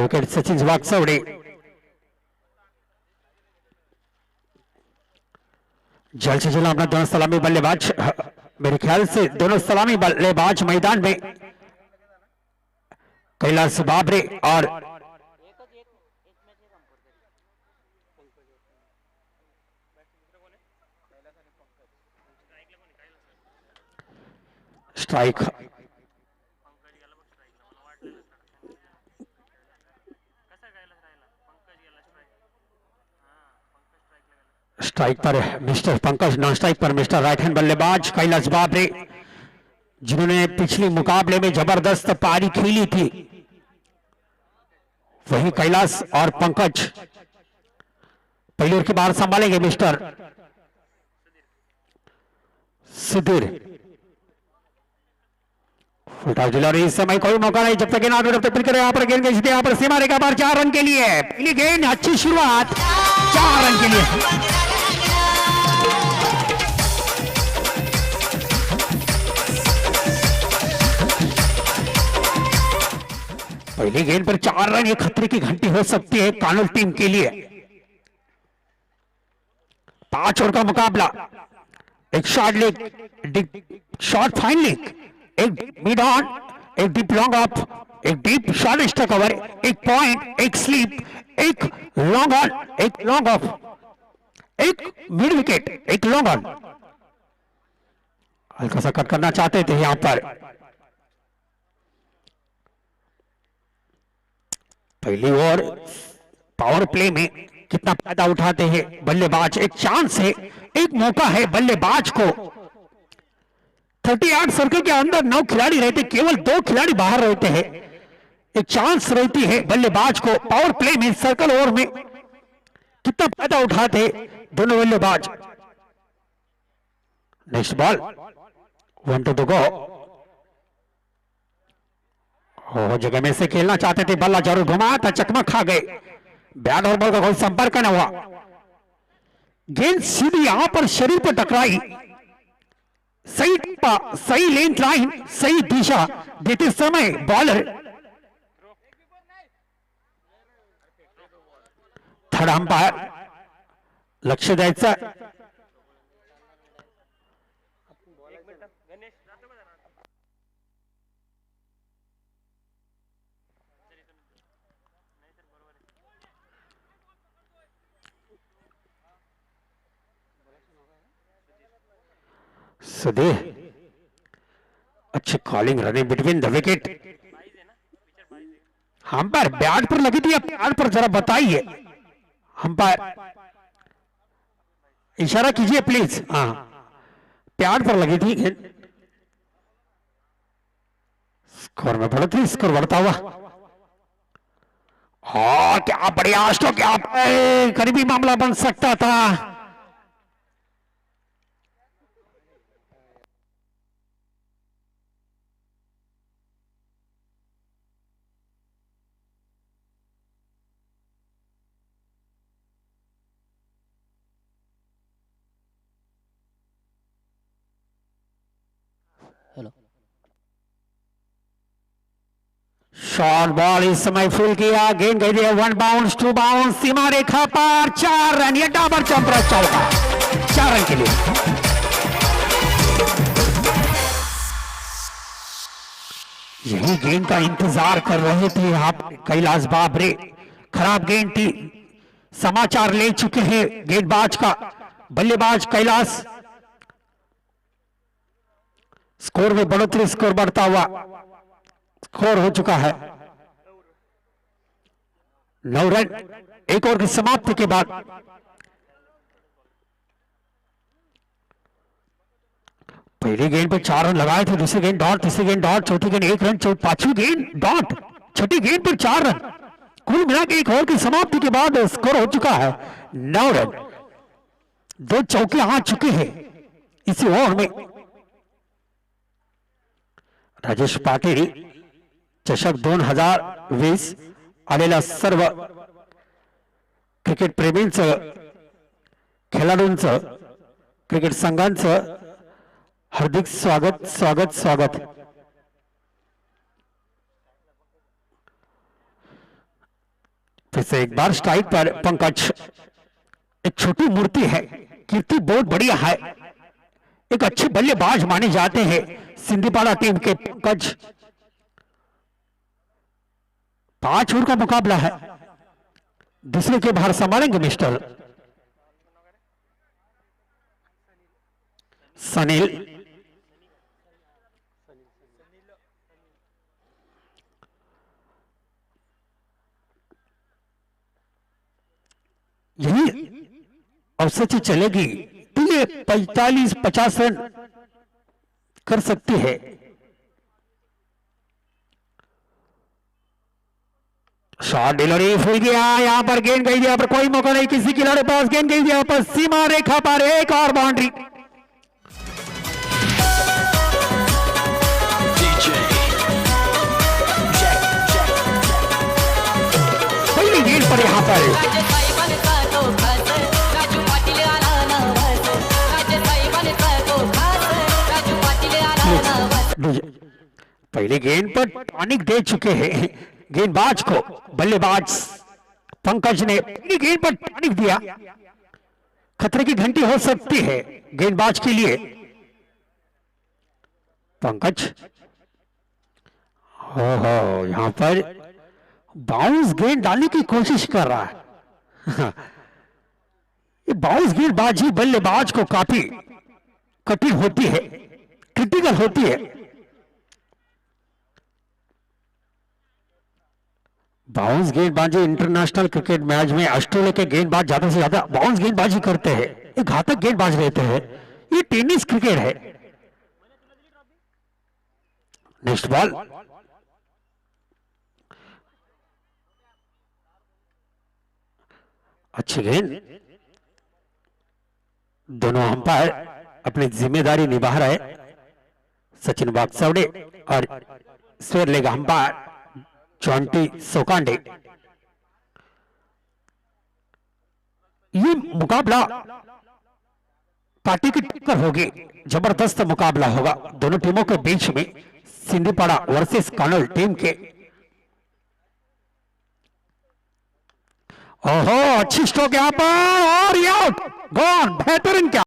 Wicket Sachin वाकचौडे। जल्द से जल्द अपना दोनों सलामी बल्लेबाज, मेरे ख्याल से दोनों सलामी बल्लेबाज मैदान में कैलाश बाबरे और स्ट्राइक। स्ट्राइक पर मिस्टर पंकज, नॉन स्ट्राइक पर मिस्टर राइट हैंड बल्लेबाज कैलाश बाबरे, जिन्होंने पिछले मुकाबले में जबरदस्त पारी खेली थी। वही कैलाश और पंकज पहले के बाहर संभालेंगे मिस्टर सुधीर। और इस समय कोई मौका नहीं जब तक यहाँ पर गेंद सीधे यहाँ पर सीमा रेखा पर 4 रन के लिए। पहली गेंद, अच्छी शुरुआत, 4 रन के लिए। पहली गेंद पर 4 रन, ये खतरे की घंटी हो सकती है कानून टीम के लिए। 5 ओवर का मुकाबला, एक short leg, short fine leg, एक मिड ऑन, एक डीप लॉन्ग ऑफ, एक डीप शॉर्ट एक्स्ट्रा कवर, एक पॉइंट, एक स्लीप, एक लॉन्ग ऑन, एक लॉन्ग ऑफ, एक मिड विकेट, एक लॉन्ग ऑन। हल्का सा कट करना चाहते थे यहां पर। पहली ओवर पावर प्ले में कितना फायदा उठाते हैं बल्लेबाज। एक चांस है, एक मौका है बल्लेबाज को। 38 सर्कल के अंदर 9 खिलाड़ी रहते, केवल 2 खिलाड़ी बाहर रहते हैं। एक चांस रहती है बल्लेबाज को पावर प्ले में। सर्कल ओवर में कितना फायदा उठाते दोनों बल्लेबाज। Next ball, 1 to go। जगह में से खेलना चाहते थे, बल्ला जरूर घुमाया था, चकमा खा गए। बैट और बॉल का कोई संपर्क न हुआ। गेंद सीधी यहां पर शरीर पर टकराई। सही लेंथ लाइन, सही दिशा देते समय बॉलर थर्ड अंपायर लक्ष द्यायचं। सुधीर, अच्छी calling running between the wicket. Umpire bat पर लगी थी, बैट पर जरा बताइए अंपायर, इशारा कीजिए प्लीज। हाँ, बैट पर लगी थी गेंद। स्कोर में बढ़ोतरी, स्कोर बढ़ता हुआ। क्या बढ़िया स्ट्रोक, क्या करीबी मामला बन सकता था। शॉर्ट बॉल इस समय फुल किया, गेंद गई है 1 बाउंस 2 बाउंस, सीमा रेखा पर 4 रन। ये डाबर चौका, 4 रन के लिए। यही गेंद का इंतजार कर रहे थे आप कैलाश बाबरे। खराब गेंद थी, समाचार ले चुके हैं गेंदबाज का। बल्लेबाज कैलाश, स्कोर में बढ़ोतरी, स्कोर बढ़ता हुआ। स्कोर हो चुका है 9 रन। 1 ओवर की समाप्ति के बाद पहली गेंद पे 4 रन लगाए थे, दूसरी गेंद डॉट, तीसरी गेंद डॉट, चौथी गेंद 1 रन, पांचवी गेंद डॉट, छठी गेंद पर 4 रन। कुल मिला के 1 ओवर की समाप्ति के बाद स्कोर हो चुका है 9 रन। 2 चौके आ चुके हैं इसी ओवर में। राजेश पाटील चषक 2020 आलेल्या सर्व क्रिकेट प्रेमींचं, खेळाडूंचं, क्रिकेट संघांचं हार्दिक स्वागत स्वागत स्वागत। से एक बार स्ट्राइक पर पंकज। एक छोटी मूर्ति है, कीर्ति बहुत बढ़िया है, एक अच्छे बल्लेबाज माने जाते हैं सिंधीपाड़ा टीम के पंकज। 5 ओवर का मुकाबला है, दूसरे के बाहर संभालेंगे मिस्टर सनील। यही औसत चलेगी तो ये 45-50 रन कर सकती है। शॉट डिलीवरी फूल गया, यहाँ पर गेंद गई, यहाँ पर कोई मौका नहीं किसी खिलाड़ी पास, गेंद गई यहाँ पर सीमा रेखा पर, एक और बाउंड्री। पहली गेंद पर यहाँ पर पहली गेंद पर टॉनिक दे चुके हैं गेंदबाज को, बल्लेबाज पंकज ने पहली गेंद पर टॉनिक दिया। खतरे की घंटी हो सकती है गेंदबाज के लिए। पंकज हो यहां पर बाउंस गेंद डालने की कोशिश कर रहा है। ये बाउंस गेंदबाजी बल्लेबाज को काफी कठिन होती है, क्रिटिकल होती है। बाउंस गेंदबाजी इंटरनेशनल क्रिकेट मैच में ऑस्ट्रेलिया के गेंदबाज ज्यादा से ज्यादा बाउंस गेंदबाजी करते हैं, ये घातक गेंदबाज रहते हैं। ये टेनिस क्रिकेट है। नेक्स्ट बॉल, अच्छी गेंद। दोनों अंपायर अपनी जिम्मेदारी निभा रहे, सचिन बागसवड़े और स्वेर लेग अंपायर जॉन्टी सोकांडे। ये मुकाबला पार्टी की टक्कर होगी, जबरदस्त मुकाबला होगा दोनों टीमों के बीच में। सिंधीपाड़ा वर्सेस कानोल टीम के। ओहो अच्छी स्ट्रोक यहां पर और ये आउट, गॉन, बेहतरीन क्या।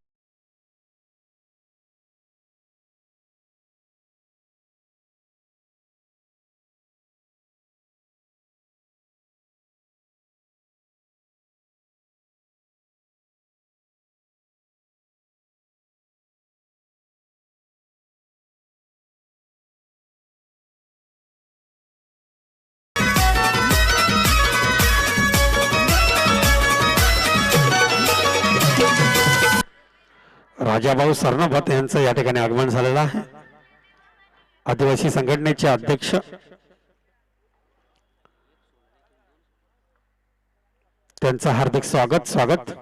राजाभाऊ सरनोबत यांचं या ठिकाणी आगमन झालेलं आहे। आदिवासी संघटनेचे अध्यक्ष त्यांचं हार्दिक स्वागत।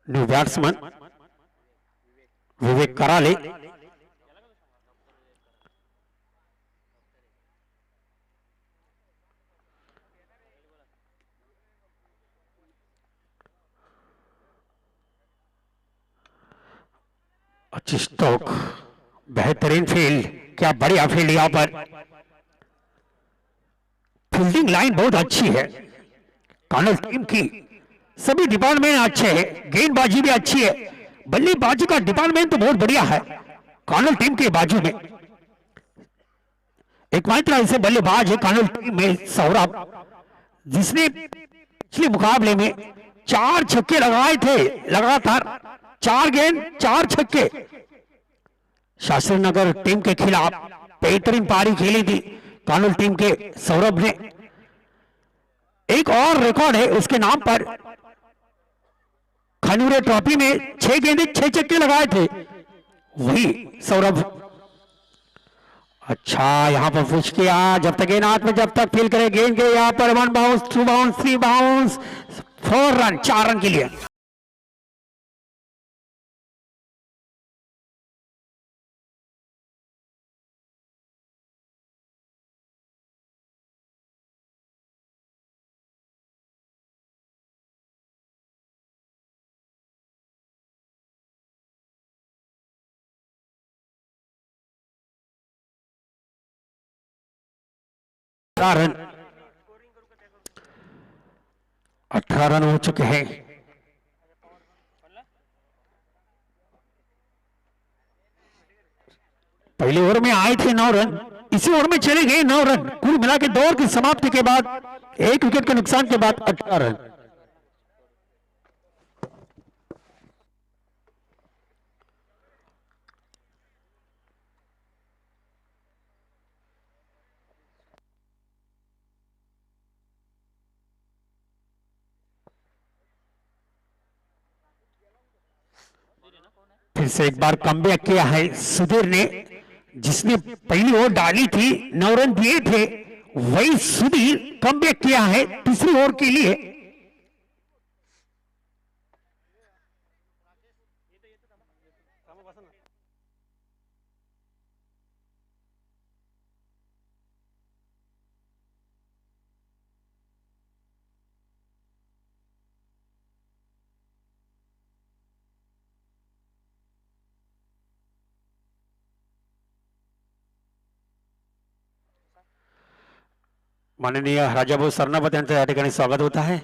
न्यू बॅट्समन विवेक कराले, अच्छी स्ट्रोक, बेहतरीन फील्ड, क्या बढ़िया फील्ड। यहां पर फील्डिंग लाइन बहुत अच्छी है कानोल टीम की, सभी डिपार्टमेंट अच्छे हैं, गेंदबाजी भी अच्छी है, बल्लेबाजी का डिपार्टमेंट तो बहुत बढ़िया है कानोल टीम के बाजू में। एकमात्र ऐसे बल्लेबाज है कानोल टीम में सौरभ, जिसने पिछले मुकाबले में 4 छक्के लगाए थे लगातार, 4 गेंद 4 छक्के। शास्त्री नगर टीम के खिलाफ बेहतरीन पारी खेली थी कानोल टीम के सौरभ ने। एक और रिकॉर्ड है उसके नाम पर, खनूरे ट्रॉफी में 6 गेंदे 6 छक्के लगाए थे वही सौरभ। अच्छा यहां पर पुश किया, जब तक गेंद हाथ में, जब तक फील करे गेंद के, यहां पर 1 bounce 2 bounce 3 bounce 4 run, 4 run के लिए। रन 18 रन हो चुके हैं। पहले ओवर में आए थे 9 रन, इसी ओवर में चले गए 9 रन। कुल मिला के दौर की समाप्ति के बाद एक विकेट के नुकसान के बाद 18 रन। फिर से एक बार कमबैक किया है सुधीर ने, जिसने पहली ओवर डाली थी 9 रन दिए थे, वही सुधीर कमबैक किया है तीसरी ओवर के लिए। माननीय राजाभाऊ सरनावत यांचं या ठिकाणी स्वागत होत आहे।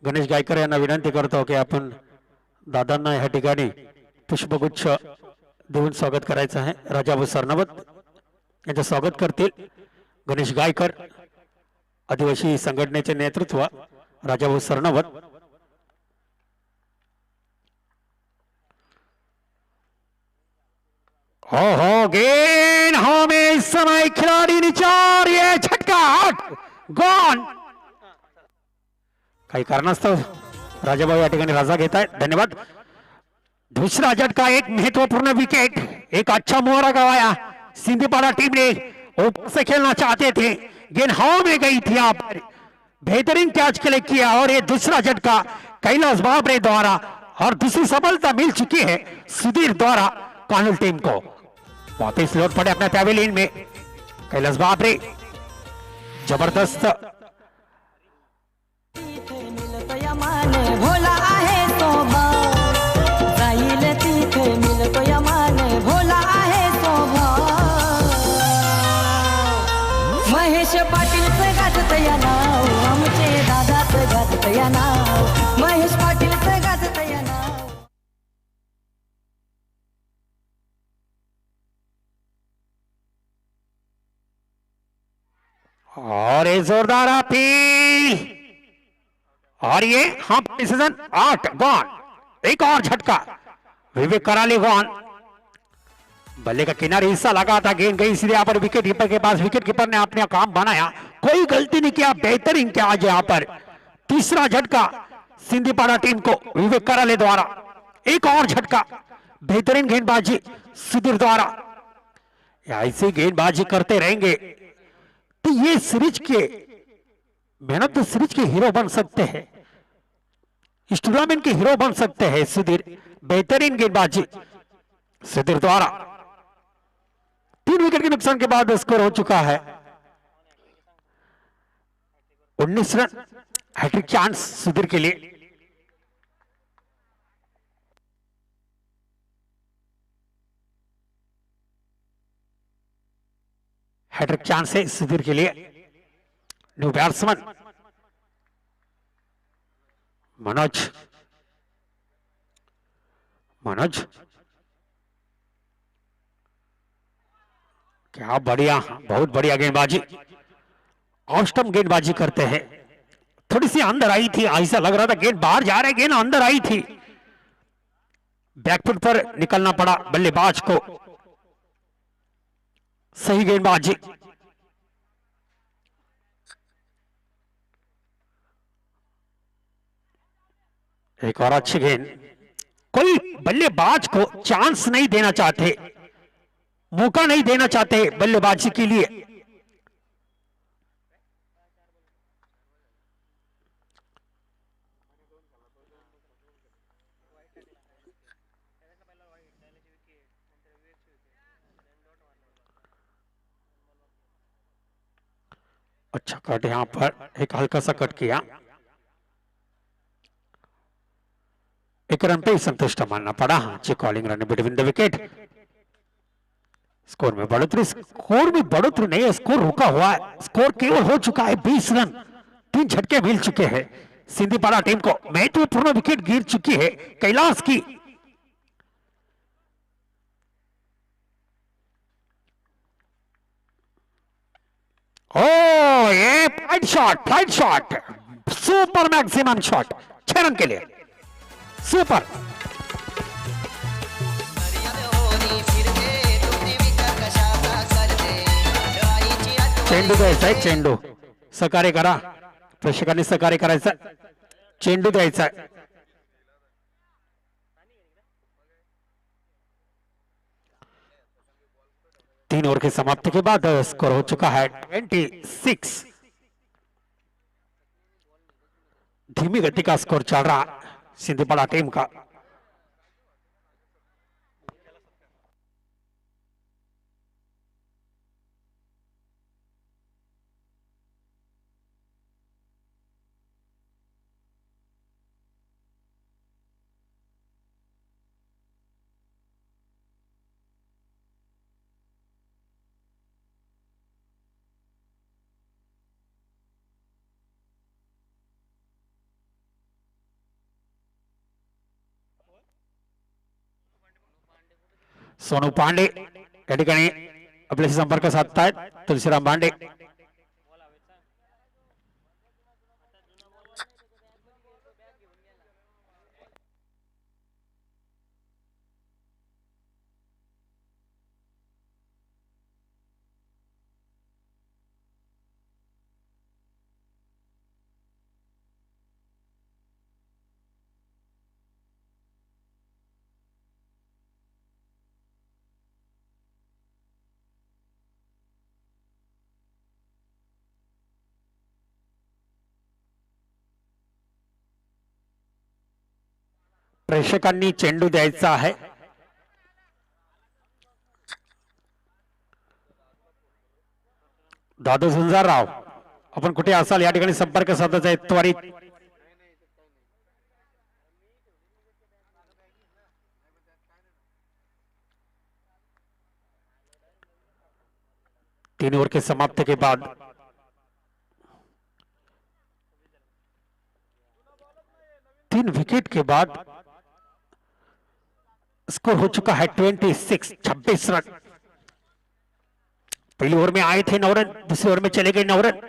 गणेश गायकर यांना विनंती करतो की आपण दादांना या ठिकाणी पुष्पगुच्छ देऊन स्वागत करायचं आहे। राजाभाऊ सरनावत यांचं स्वागत करतील गणेश गायकर, आदिवासी संघटनेचे नेतृत्व राजाभाऊ सरनावत। हो गेंद हो में इस समय खिलाड़ी निचार, ये झटका आउट गॉन। काही कारणास्तव राजाभाऊ या ठिकाणी रजा घेत आहेत, धन्यवाद। दूसरा झटका, एक महत्वपूर्ण विकेट, एक अच्छा मोहरा गवाया सिंधीपाड़ा टीम ने। ऊपर से खेलना चाहते थे, गेंद हवा में गई थी, यहाँ पर बेहतरीन कैच के लिए किया और ये दूसरा झटका कैलाश बाबरे द्वारा और दूसरी सफलता मिल चुकी है सुधीर द्वारा कानूल टीम को। बहुत ही स्लोट पड़े अपने पैवेलियन में कैलाश बाबरे, जबरदस्त। भोला आहे शोभा जाईल तिथे मिलतो यमाने, भोला आहे शोभा। महेश पाटीलचं गाजत या नाव, आमचे दादाचं गाजत या नाव, महेश पाटीलचं गाजत या नाव। और ये जोरदार अपील, और ये हाँ डिसीजन 8 गॉन। एक और झटका, विवेक कराली गॉन। बल्ले का किनारे हिस्सा लगा था, गेंद गई सीधे यहाँ पर विकेट कीपर के पास। विकेट कीपर ने अपना काम बनाया, कोई गलती नहीं किया, बेहतरीन किया आज यहाँ पर। तीसरा झटका सिंधीपाड़ा टीम को विवेक कराले द्वारा। एक और झटका, बेहतरीन गेंदबाजी सुधीर द्वारा। ऐसी गेंदबाजी करते रहेंगे तो ये सीरीज के मैन ऑफ द सीरीज के हीरो बन सकते हैं, इस टूर्नामेंट के हीरो बन सकते हैं सुधीर। बेहतरीन गेंदबाजी सुधीर द्वारा। 3 विकेट के नुकसान के बाद स्कोर हो चुका है 19 रन। हैट्रिक चांस सुधीर के लिए। हैट्रिक चांस है सुधीर के लिए। न्यू बैट्समैन मनोज, मनोज क्या बढ़िया, बहुत बढ़िया गेंदबाजी, ऑस्टम गेंदबाजी करते हैं। थोड़ी सी अंदर आई थी, ऐसा लग रहा था गेंद बाहर जा रहा है, गेंद अंदर आई थी, बैकफुट पर निकलना पड़ा बल्लेबाज को। सही गेंदबाजी। एक और अच्छी गेंद। कोई बल्लेबाज को चांस नहीं देना चाहते, मौका नहीं देना चाहते बल्लेबाजी के लिए। अच्छा कट, यहां पर एक हल्का सा कट किया, एक रन पे ही संतुष्ट मानना पड़ा। हाँ जी, calling run between the wicket. Score में बढ़ोतरी, स्कोर में बढ़ोतरी नहीं है, स्कोर रुका हुआ है। स्कोर केवल हो चुका है 20 रन। 3 झटके मिल चुके हैं सिंधीपाड़ा टीम को। महत्वपूर्ण विकेट गिर चुकी है कैलाश की। ओ ये flight shot super maximum shot 6 run के लिए सुपर। चेंडू द्यायचा आहे, चेंडू सहकार्य करा, प्रेक्षकांनी सहकार्य करायचं, चेंडू द्यायचा आहे। तीन ओवर की समाप्ति के बाद स्कोर हो चुका है 26। धीमी गति का स्कोर चल रहा सिंधीपाड़ा टीम का। सोनू पांडे या ठिकाणी आपल्याशी संपर्क साधतायत तुलसीराम पांडे। प्रेक्षकांनी चेंडू द्यायचा आहे। दादू झुंजारराव आपण कुठे असाल या ठिकाणी संपर्क साधायचा आहे त्वरित। तीन ओवर के समाप्ति के बाद तीन विकेट के बाद स्कोर हो चुका है 26 रन। पहली ओवर में आए थे 9 रन, दूसरी ओवर में चले गए 9 रन।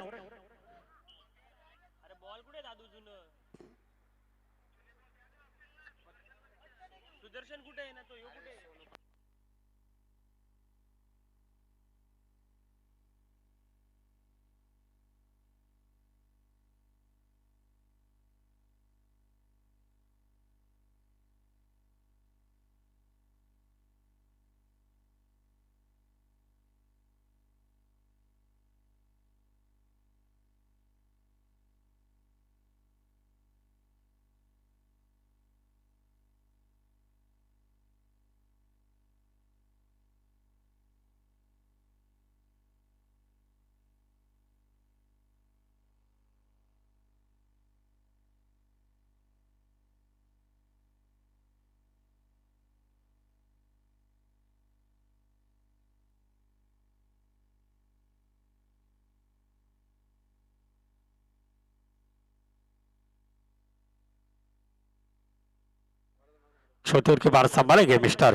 चौथे ओवर के बाद संभालेंगे मिस्टर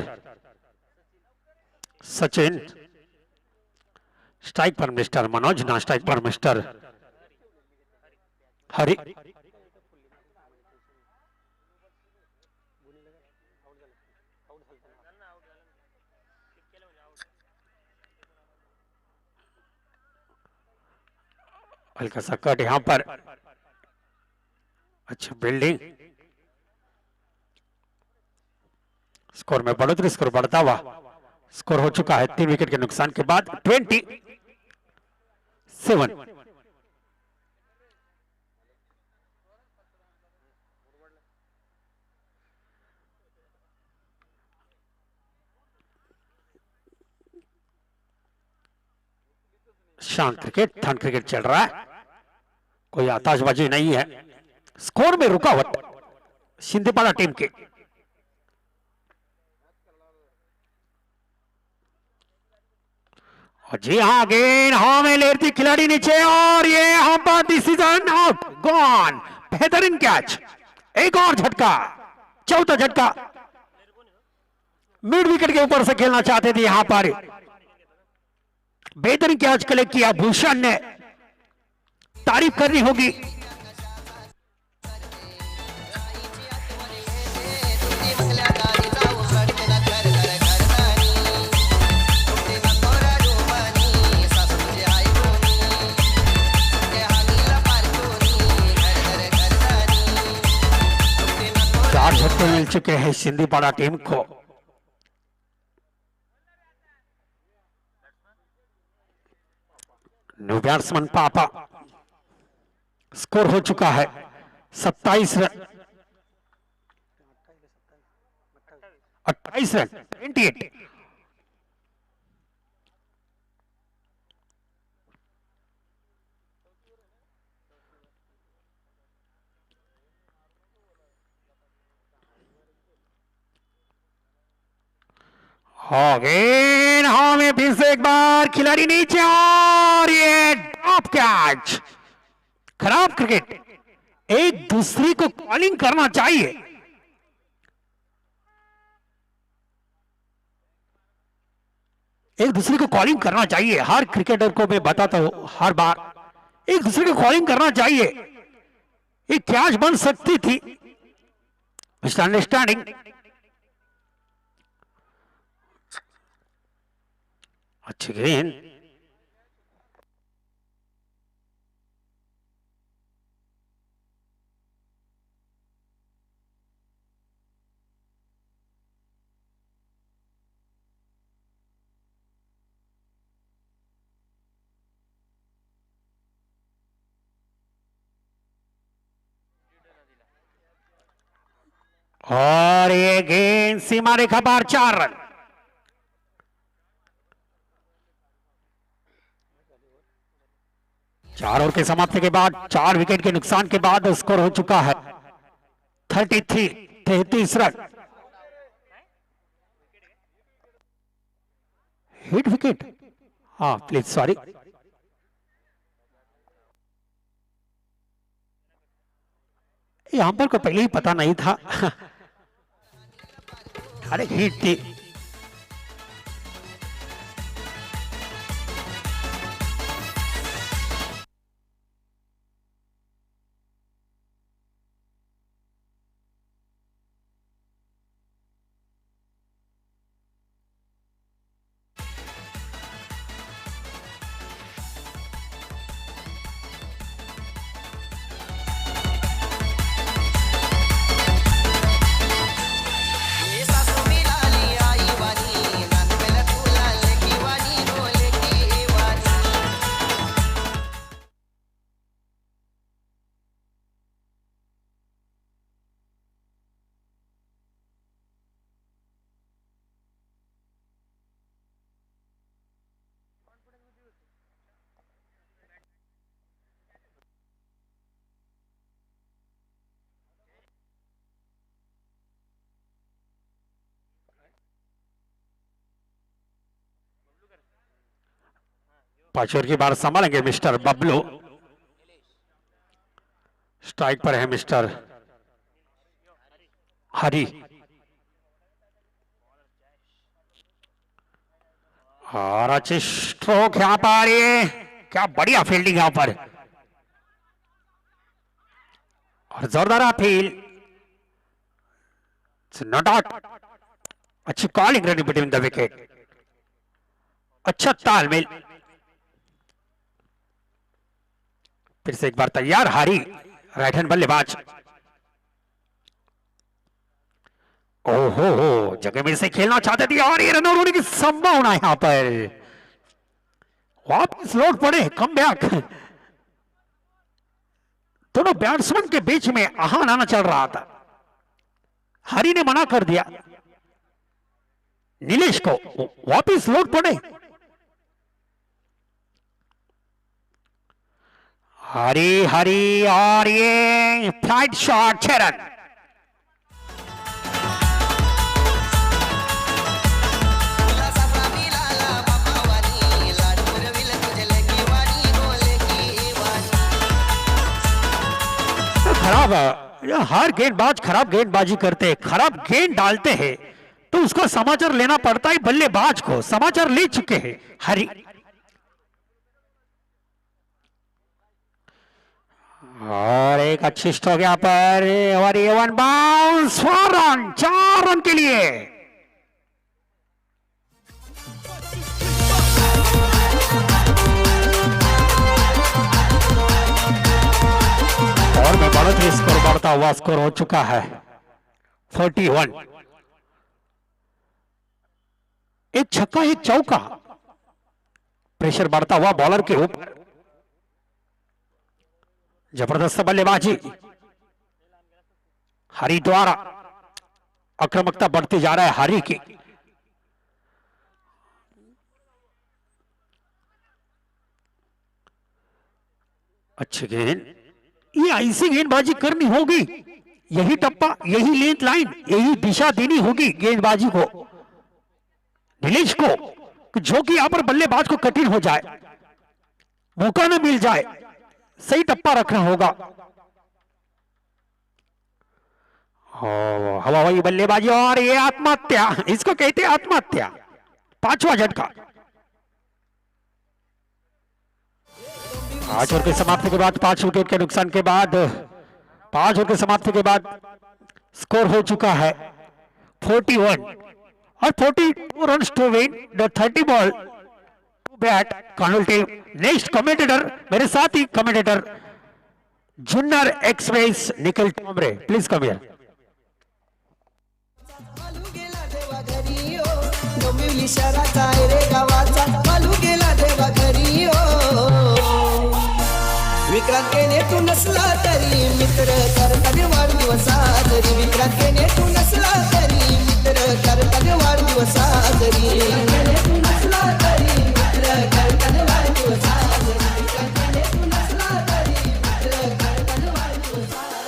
सचिन। स्ट्राइक पर मिस्टर मनोज, ना स्ट्राइक पर मिस्टर हरि। हल्का सा कट यहां पर, अच्छा बिल्डिंग। स्कोर में बढ़ोतरी, स्कोर बढ़ता हुआ स्कोर हो चुका है 3 विकेट के नुकसान के बाद 27। शांत क्रिकेट, थन क्रिकेट चल रहा है, कोई आतिशबाजी नहीं है। स्कोर में रुकावट सिंधीपाड़ा टीम के। और जी हाँ, गेंद हवा में लेती खिलाड़ी नीचे, और ये यहाँ पर डिसीजन आउट, गॉन। बेहतरीन कैच, एक और झटका, चौथा झटका। मिड विकेट के ऊपर से खेलना चाहते थे यहां पर, बेहतरीन कैच कलेक्ट किया भूषण ने, तारीफ करनी होगी। चार झटके मिल चुके हैं सिंधीपाड़ा टीम को। न्यू बैट्समैन पापा, स्कोर हो चुका है 27 रन, 28 रन, 28। अगेन हाँ में फिर से एक बार खिलाड़ी नीचे, और ये ड्रॉप कैच। खराब क्रिकेट, एक दूसरे को कॉलिंग करना चाहिए। एक दूसरे को कॉलिंग करना चाहिए, हर क्रिकेटर को मैं बताता हूं हर बार, एक दूसरे को कॉलिंग करना चाहिए। एक कैच बन सकती थी, मिस्टर अंडरस्टैंडिंग। अच्छी गेंद, और ये गेंद सीमा रेखा पार, 4 रन। चार ओवर के समाप्ति के बाद, 4 विकेट के नुकसान के बाद स्कोर हो चुका है 33 रन। हिट विकेट, हाँ प्लीज सॉरी। यहां पर को पहले ही पता नहीं था। अरे हिट थी। पाचोर की बार संभालेंगे मिस्टर बबलू। स्ट्राइक पर है मिस्टर हरी। और अच्छी स्ट्रोक यहां पर, ये क्या बढ़िया फील्डिंग यहां पर, और जोरदार अपील, नॉट आउट। अच्छी calling running between the wicket, अच्छा तालमेल। फिर से एक बार तैयार हारी, राइट हैंड बल्लेबाज। ओहो हो, जगह में से खेलना चाहते थे, और ये रन आउट होने की संभावना यहां पर। वापस लौट पड़े, कम बैक। दोनों बैट्समैन के बीच में आहान आना चल रहा था, हरी ने मना कर दिया नीलेश को, वापस लौट पड़े। हरी हरी, और ये फ्लाइट शॉट, 6 रन। खराब है, हर गेंदबाज खराब गेंदबाजी करते हैं, खराब गेंद डालते हैं, तो उसका समाचार लेना पड़ता है बल्लेबाज को। समाचार ले चुके हैं हरी। और एक अच्छी स्ट्रोक यहाँ पर, और ये वन बाउंस 4 रन, 4 रन के लिए। और में बढ़त स्कोर बढ़ता हुआ स्कोर हो चुका है 41। एक छक्का एक चौका, प्रेशर बढ़ता हुआ बॉलर के ऊपर। जबरदस्त बल्लेबाजी हरी द्वारा, आक्रामकता बढ़ती जा रहा है हरी की। अच्छी गेंद, ये ऐसी गेंदबाजी करनी होगी, यही टप्पा, यही लेंथ लाइन, यही दिशा देनी होगी गेंदबाजी को, नीलेश को, जो कि यहां पर बल्लेबाज को कठिन हो जाए, मौका न मिल जाए, सही टप्पा रखना होगा। हवाई बल्लेबाजी, और ये आत्महत्या, इसको कहते हैं आत्महत्या। 5वां झटका। 5 ओवर की समाप्ति के बाद, 5 विकेट के नुकसान के बाद, 5 ओवर की समाप्ति के बाद स्कोर हो चुका है 41 और 42 runs to win the 30 ball to bat Karnal team. Next commentator मेरे साथ ही commentator Junnar express Nikhil Tomare, please come here. Dombivli शहराचा रे गावाचा मालू गेला देवा घरी ओ विक्रांतीने तू नसला तरी मित्र करतात वाढदिवस साजरी विक्रांतीने तू नसला तरी मित्र करतात वाढदिवस साजरी तू नसला तरी मित्र करतात वाढदिवस साजरी विक्रांतीने तू नसला तरी मित्र करतात वाढदिवस साजरी।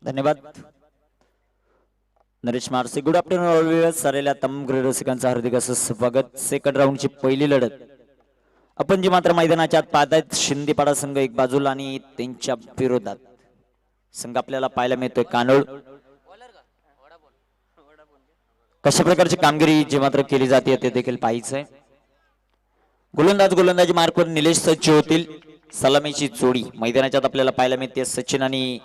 धन्यवाद Naresh Marse. Good afternoon all viewers, आलेल्या तमाम क्रीडा रसिकांचं हार्दिक असं स्वागत। सेकंड राऊंडची पहिली लढत आपण जी मात्र मैदानाच्या आत पाहतायत, शिंदेपाडा संघ एक बाजूला आणि त्यांच्या विरोधात संघ आपल्याला पाहायला मिळतोय कानोड। कशा प्रकारची कामगिरी जी मात्र केली जाते ते देखील पाहायचंय। गोलंदाजी मार्कवर निलेश सज्ज होतील। सलामीची जोडी मैदानाच्या आत आपल्याला पाहायला मिळते, सचिन आणि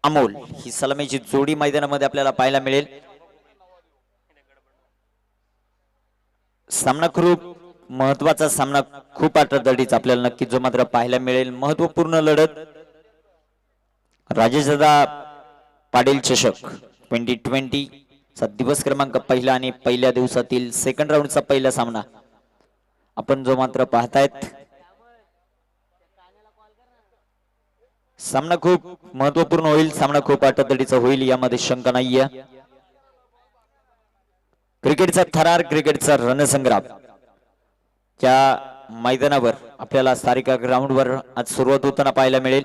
अमोल ही सलामीची जोडी मैदानामध्ये आपल्याला पाहायला मिळेल। सामना खूप महत्वाचा सामना, खूप आटातडीचा आपल्याला नक्की जो मात्र पाहायला मिळेल। महत्वपूर्ण लढत राजेशदादा पाटील चषक 2020 चा दिवस क्रमांक पहिला आणि पहिल्या दिवसातील सेकंड राऊंडचा पहिला सामना आपण जो मात्र पाहतायत। सामना खूप महत्वपूर्ण होईल, सामना खूप आटातडीचा होईल, यामध्ये शंका नाहीये। क्रिकेटचा थरार, क्रिकेटचा रणसंग्राम त्या मैदानावर आपल्याला सारिका ग्राउंडवर आज सुरुवात होताना पाहायला मिळेल।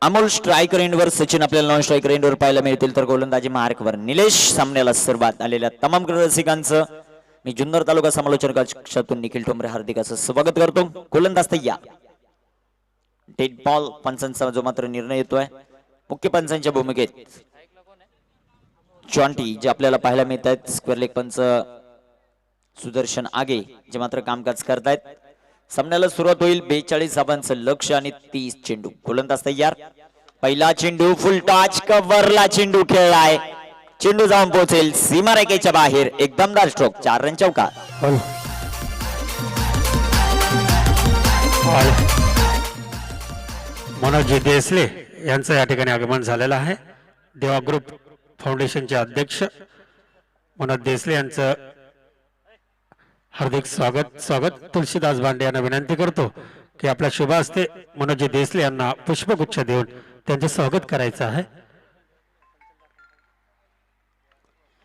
अमोल स्ट्रायकर एंडवर, सचिन आपल्याला नॉन स्ट्रायकर एंडवर पाहायला मिळतील, तर गोलंदाजी मार्कवर निलेश सामन्याला सुरुवात। आलेल्या तमाम रसिकांचं मी जुन्नर तालुका समालोचन कक्षातून निखिल ठोंबरे हार्दिक असं स्वागत करतो. गोलंदाज तयार. डेड बॉल पंचांचा जो मात्र निर्णय येतोय मुख्य पंचांच्या भूमिकेत जॉन्टी जे आपल्याला पाहायला मिळत आहेत. स्क्वेअर लेग पंच सुदर्शन आगे जे मात्र कामकाज करतायत. सामन्याला सुरुवात होईल. 42 धावांचं लक्ष आणि 30 चेंडू. गोलंदाज तयार. पहिला चेंडू फुल टच कव्हरला चेंडू खेळलाय. चेंडू जाऊन पोहोचेल सीमारेषेच्या बाहेर. एक दमदार स्ट्रोक. 4 रन चौकार. मनोज देसले यांचं या ठिकाणी आगमन झालेलं आहे. देवा ग्रुप फाउंडेशनचे अध्यक्ष मनोज देसले यांचं हार्दिक स्वागत. तुलसीदास भांडे यांना विनंती करतो की आपल्या शुभ हस्ते मनोज देसले यांना पुष्पगुच्छ देऊन त्यांचे स्वागत करायचं आहे.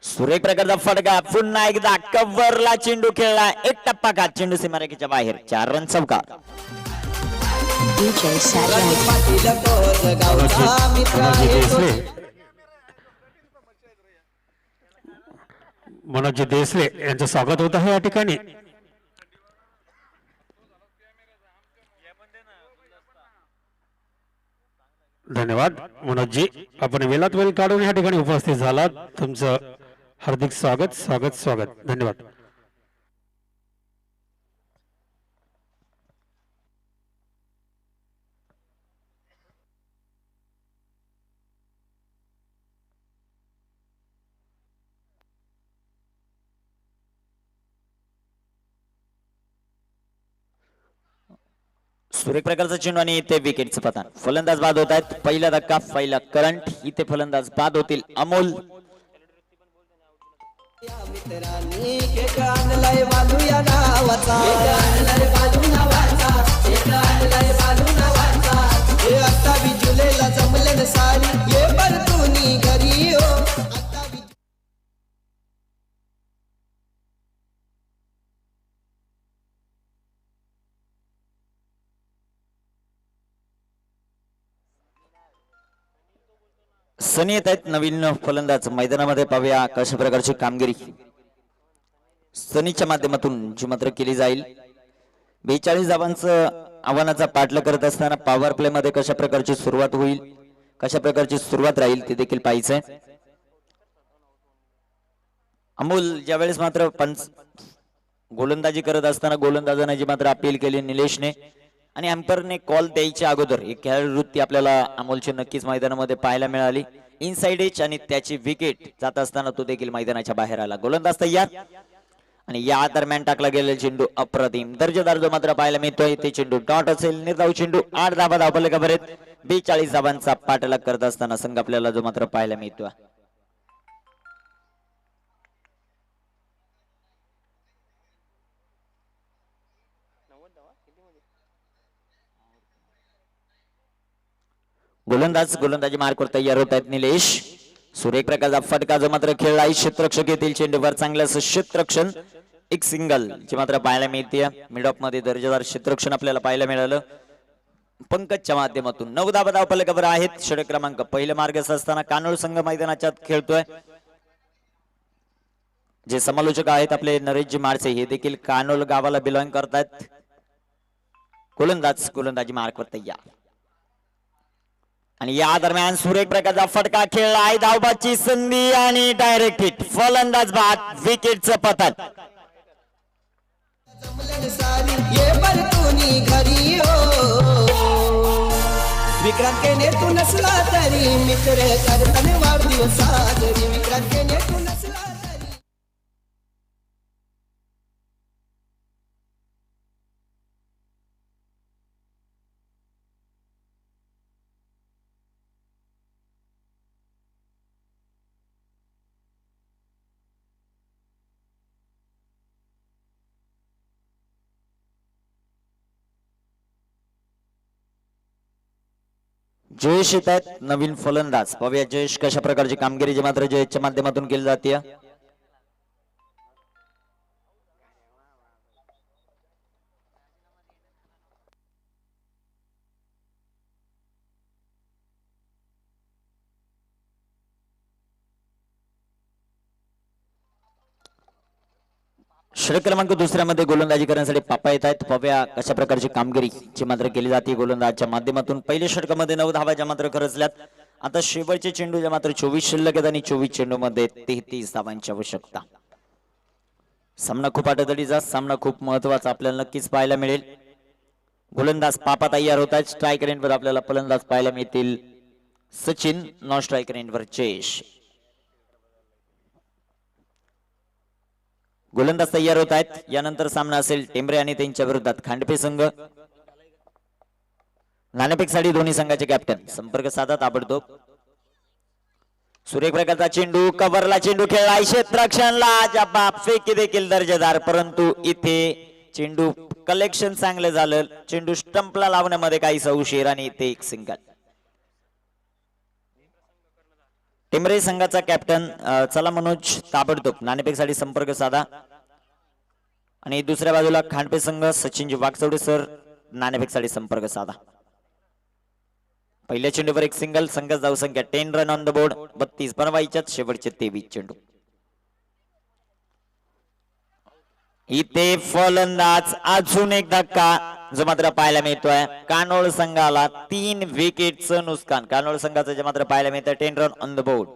सुरेख प्रकारचा फटका. पुन्हा एकदा कव्हरला चेंडू खेळला. एक टप्पा खात चेंडू सीमारेषेच्या बाहेर. 4 रन चौकार. पाटील गावचा मित्र आहे तो. मनोज देसले यांचं स्वागत होत आहे या ठिकाणी. धन्यवाद मनोजजी, आपण वेळात वेळ काढून या ठिकाणी उपस्थित झालात. तुमचं हार्दिक स्वागत. धन्यवाद. सुरेख प्रकारचा चेंडू आणि इथे विकेटचं पतन. फलंदाज बाद होत आहेत. पहिला धक्का, पहिला करंट. इथे फलंदाज बाद होतील. अमोल मित्रांनी केक आणलाय बालू या नावाचा. बालू नावाचा. हे 28 जुलैला जमलं सारी. ये परतुनी घरी हो. सनी येत आहेत. नवीन फलंदाज मैदानामध्ये पाहूया कशा प्रकारची कामगिरी सनीच्या माध्यमातून जी मात्र केली जाईल. 42 धावांचं आव्हानाचा पाठलाग करत असताना पॉवर प्ले मध्ये कशा प्रकारची सुरुवात होईल, कशा प्रकारची सुरुवात राहील ते देखील पाहायचंय. अमोल ज्यावेळेस मात्र गोलंदाजी करत असताना गोलंदाजाने जी मात्र अपील केली निलेशने आणि एम्परने कॉल द्यायच्या अगोदर एक खेळाडू वृत्ती आपल्याला अमोलची नक्कीच मैदानामध्ये पाहायला मिळाली. इनसाइड एज आणि त्याची विकेट जात असताना तो देखील मैदानाच्या बाहेर आला. गोलंदाज तयार आणि या दरम्यान टाकला गेलेला चेंडू अप्रतिम दर्जेदार जो मात्र पाहायला मिळतोय. ते चेंडू डॉट असेल. निर्धाव चेंडू. 8 धावा धावफलकावर आहेत. 42 धावांचा पाठलाग करत असताना संघ आपल्याला जो मात्र पाहायला मिळतोय. गोलंदाजी मार्कवर तयार होत आहेत निलेश. सुरेख प्रकारचा फटका जो मात्र खेळला. क्षेत्ररक्षक येथील चेंडूवर चांगलं असं क्षेत्ररक्षण. एक सिंगल जी मात्र पाहायला मिळते. मिड ऑफ मध्ये दर्जेदार क्षेत्ररक्षण आपल्याला पाहायला मिळालं पंकजच्या माध्यमातून. 9 धावा धावफलकावर आहेत. षटक क्रमांक पहिलं मार्गस्थ असताना कानोळ संघ मैदानाच्या खेळतोय. जे समालोचक आहेत आपले नरेशजी माळसे हे देखील कानोळ गावाला बिलॉंग करतात. गोलंदाजी मार्कवर तयार आणि या दरम्यान सुरेख प्रकारचा फटका खेळला आहे. धावबाची संधी आणि डायरेक्ट हिट. फलंदाज बाद. विकेटचं पतन. जमलं सारी. ये परतुनी घरी हो. विक्रांतीने तू नसला तरी मित्र करताना वाढदिवस साजरी. विक्रांतीने तू नसला तरी. जयेश येत आहेत. नवीन फलंदाज. पाहूया जयेश कशा प्रकारची कामगिरी जी मात्र जयेशच्या माध्यमातून केली जाते. षटक क्रमांक दुसऱ्यामध्ये गोलंदाजी करण्यासाठी पापा येत आहेत. पाप्या कशा प्रकारची कामगिरी जी मात्र केली जाते गोलंदाजच्या माध्यमातून. पहिल्या षटकामध्ये 9 धावा ज्या मात्र खरचल्यात. आता शेवटचे चेंडू ज्या मात्र 24 शिल्लक आहेत आणि 24 चेंडू मध्ये 33 धावांची आवश्यकता. सामना खूप आटतडीचा, सामना खूप महत्वाचा आपल्याला नक्कीच पाहायला मिळेल. गोलंदाज पापा तयार होत आहेत. स्ट्रायकर एंडवर आपल्याला फलंदाज पाहायला मिळतील सचिन, नॉन स्ट्रायकर एंडवर जयेश. गोलंदाज तयार होत आहेत. यानंतर सामना असेल टेंबरे आणि त्यांच्या विरोधात खांडपे संघ. नाणेफेक साठी दोन्ही संघाचे कॅप्टन संपर्क साधा ताबडतोब. सुरेख प्रकारचा चेंडू, कव्हरला चेंडू खेळला क्षेत्ररक्षणला, जबाब फेकी देखील दर्जेदार, परंतु इथे चेंडू कलेक्शन चांगलं झालं. चेंडू स्टंपला लावण्यामध्ये काहीसा उशीर आणि इथे एक सिंगल. टेंबरे संघाचा कॅप्टन चला मनोज ताबडतोब नाणेफेक साठी संपर्क साधा. आणि दुसऱ्या बाजूला खांडपे संघ सचिनजी वाकचौडे सर नाणेफेक साठी संपर्क साधा. पहिल्या चेंडूवर एक सिंगल. संघाचा धावसंख्या 10 रन ऑन द बोर्ड. 32 बनवायच्यात, शेवटचे 23 चेंडू. इथे फलंदाज अजून एक धक्का जो मात्र पाहायला मिळतोय. कानोळ संघाला 3 विकेटचं नुकसान. कानोळ संघाचं जे मात्र पाहायला मिळतं 10 run on the board.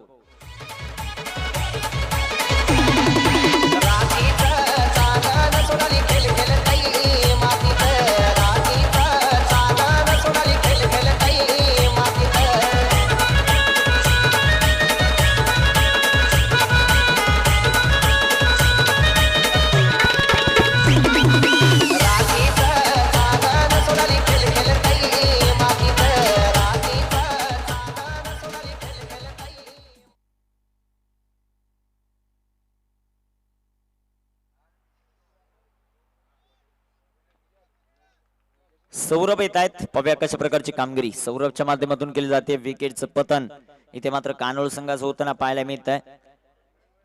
Saurabh येत आहेत. पाहूया कशा प्रकारची कामगिरी सौरभच्या माध्यमातून केली जाते. विकेटचं पतन इथे मात्र कानोळ संघाचं होताना पाहायला मिळत आहे.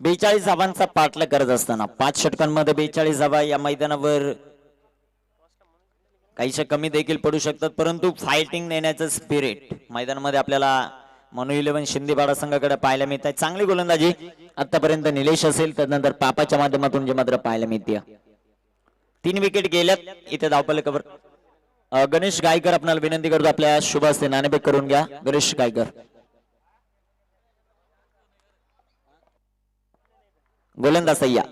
42 धावांचा पाठलाग करत असताना 5 षटकांमध्ये 42 धावा या मैदानावर काहीशा कमी देखील पडू शकतात, परंतु फायटिंग नेण्याचं स्पिरिट मैदानामध्ये आपल्याला मनु 11 शिंदेपाडा संघाकडे पाहायला मिळत आहे. चांगली गोलंदाजी आतापर्यंत निलेश असेल, त्यानंतर पापाच्या माध्यमातून जे मात्र पाहायला मिळते. 3 विकेट गेल्यात. इथे धावफलकावर गणेश गायकर आपल्याला विनंती करतो आपल्या शुभ हस्ते नाणेफेक करून घ्या. गणेश गायकर. गोलंदाज सय्या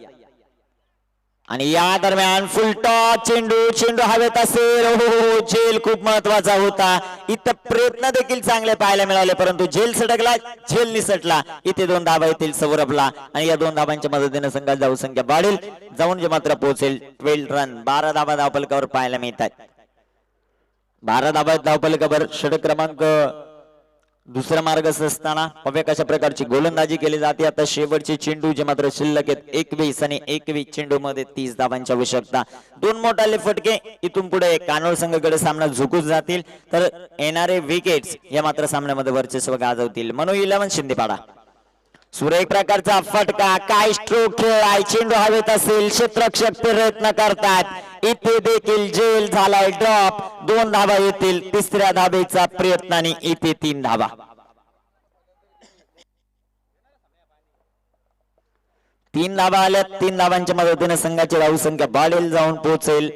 आणि या दरम्यान फुल टॉस चेंडू हवेत असेल. हो, झेल खूप महत्वाचा होता. इथं प्रयत्न देखील चांगले पाहायला मिळाले, परंतु झेल सटकला, झेल निसटला. इथे 2 धावा येतील सौरभला आणि या 2 धावांच्या मदतीने संघाची धावसंख्या वाढेल, जाऊन जे मात्र पोहोचेल 12 रन. 12 धावा धावफलकावर पाहायला मिळतात. 12 धावा धावफलकावर. षटक क्रमांक दुसरा मार्ग असताना पाहूया कशा प्रकारची गोलंदाजी केली जाते. आता शेवटचे चेंडू जे मात्र शिल्लक आहेत 21 आणि 21 चेंडू मध्ये 30 धावांची आवश्यकता. 2 मोठाले फटके इथून पुढे कानोळ संघाकडे सामना झुकून जातील, तर येणारे विकेट्स या मात्र सामन्यामध्ये वर्चस्व गाजवतील. मनु 11 शिंदेपाडा. सुरेख प्रकारचा फटका, काय स्ट्रोक खेळाय, चेंडू हवेत असेल, क्षेत्ररक्षक प्रयत्न करतात. इथे देखील झेल झालाय, ड्रॉप. 2 धावा येतील. तिसऱ्या धावेचा प्रयत्न आणि इथे 3 धावा. 3 धावा आल्या. 3 धावांच्या मदतीने संघाची धावसंख्या वाढेल, जाऊन पोहोचेल